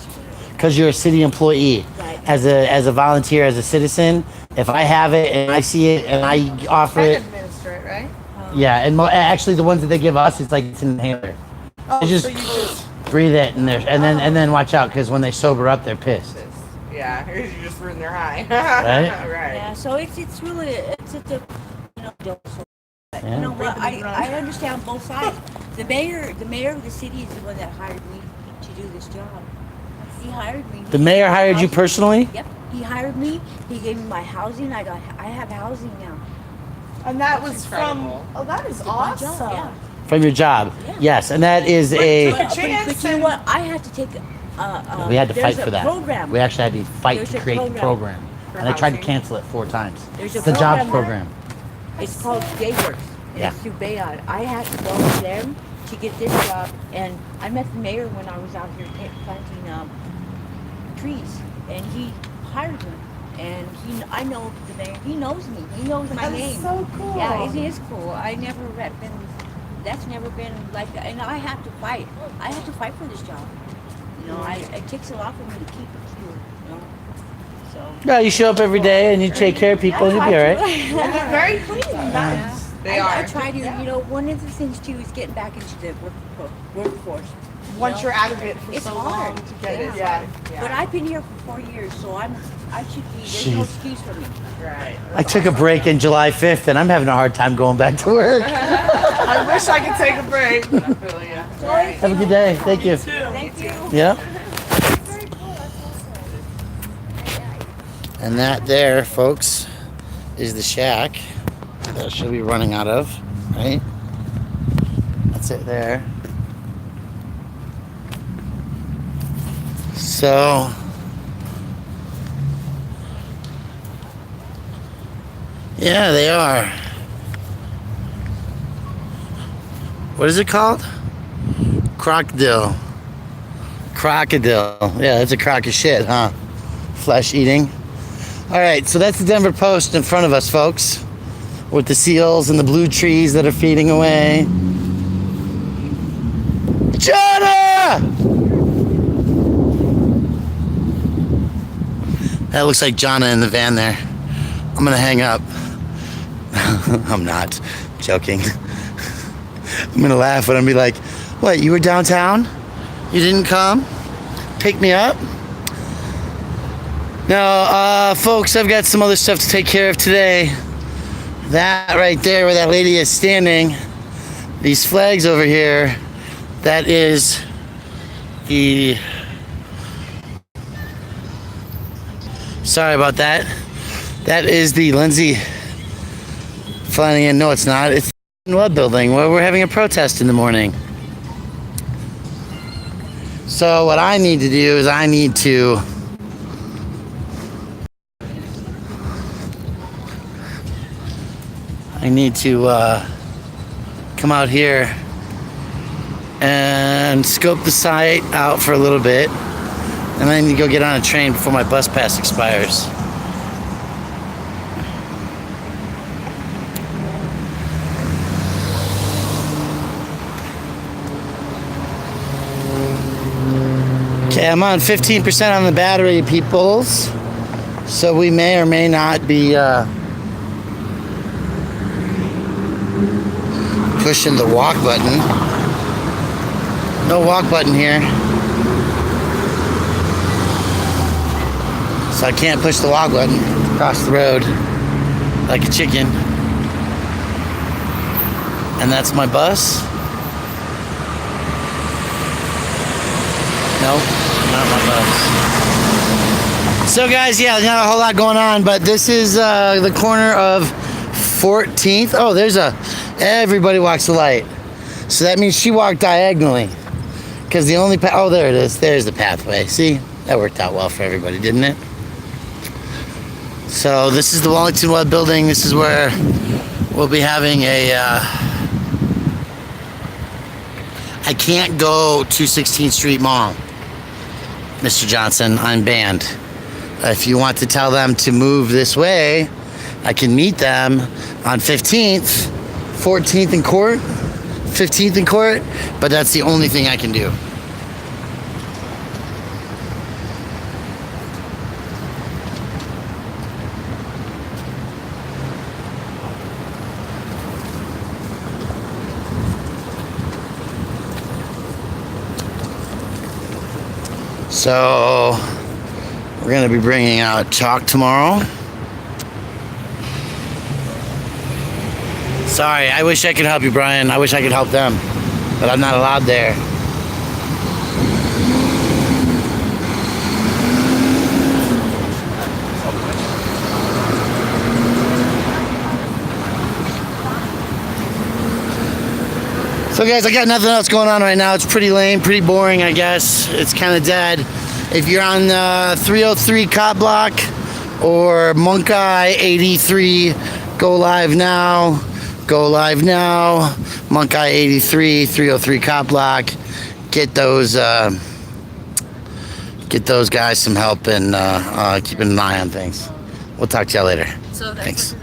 Because you're a city employee, Right. as a volunteer, as a citizen, if I have it and I see it and I offer I it, administer it, right? yeah. And actually, the ones that they give us, it's like it's an inhaler. Oh, They just so you just. breathe it and then watch out because when they sober up, they're pissed. Yeah, you just ruin their high. Right? Right. Yeah. So it's really it's at the dose. Yeah. You know what? I understand both sides. The mayor of the city is the one that hired me to do this job. He hired me. The mayor hired you personally? Yep. He hired me. He gave me my housing. I have housing now. And that was from. Oh, that is awesome. Yeah. From your job? Yeah. Yes, and that is But a. you know what? I had to take. We had to fight there's for a that. Program. We actually had to fight There's to a create the program, and I tried to cancel it 4 times. There's a It's the jobs program. program. It's called Dayworks. Yeah. It's through Bayard. I had to go to them to get this job, and I met the mayor when I was out here planting trees, and he hired me. And I know the mayor. He knows me. He knows my name. So cool. Yeah, it is cool. I never have been. That's never been like that. And I have to fight. I have to fight for this job. It takes a lot for me to keep it too. So. No, you show up every day and you take care of people, and you'll be all right. And they're very clean. Nice. They are. I try to, one of the things too is getting back into the workforce. Once you're out of it for It's so hard. long to get it. Yeah. But I've been here for 4 years, so I should be. There's no excuse for me. Right. I took a break in July 5th, and I'm having a hard time going back to work. I wish I could take a break. Have a good day. Thank you. Thank you. Yeah. And that there, folks, is the shack that she'll be running out of, right? That's it there. So, yeah, they are. What is it called? Crocodile. Crocodile. Yeah, that's a crock of shit, huh? Flesh eating. All right, so that's the Denver Post in front of us, folks, with the seals and the blue trees that are fading away. Jonah! That looks like Jonna in the van there. I'm gonna hang up. I'm not joking. I'm gonna laugh when I'm be like, what, you were downtown? You didn't come? Pick me up? No, folks, I've got some other stuff to take care of today. That right there where that lady is standing, these flags over here, that is the... Sorry about that. That is the Lindsay Flanagan. No, it's not. It's the Web building where we're having a protest in the morning. So what I need to do is I need to come out here and scope the site out for a little bit, and I need to go get on a train before my bus pass expires. Okay, I'm on 15% on the battery, peoples. So we may or may not be pushing the walk button. No walk button here. So I can't push the walk button across the road like a chicken. And that's my bus. Nope, not my bus. So guys, yeah, not a whole lot going on, but this is the corner of 14th. Oh, everybody walks the light. So that means she walked diagonally. Because the only oh, there it is. There's the pathway. See? That worked out well for everybody, didn't it? So this is the Wellington Web building. This is where we'll be having a... I can't go to 16th Street Mall, Mr. Johnson. I'm banned. If you want to tell them to move this way, I can meet them on 15th, 14th and Court, 15th and Court, but that's the only thing I can do. So we're going to be bringing out chalk tomorrow. Sorry, I wish I could help you, Brian. I wish I could help them, but I'm not allowed there. So guys, I got nothing else going on right now. It's pretty lame, pretty boring, I guess. It's kind of dead. If you're on the 303 Cop Block or Monk Eye 83, go live now. Go live now. Monk Eye 83, 303 Cop Block. Get those guys some help and keeping an eye on things. We'll talk to y'all later. Thanks.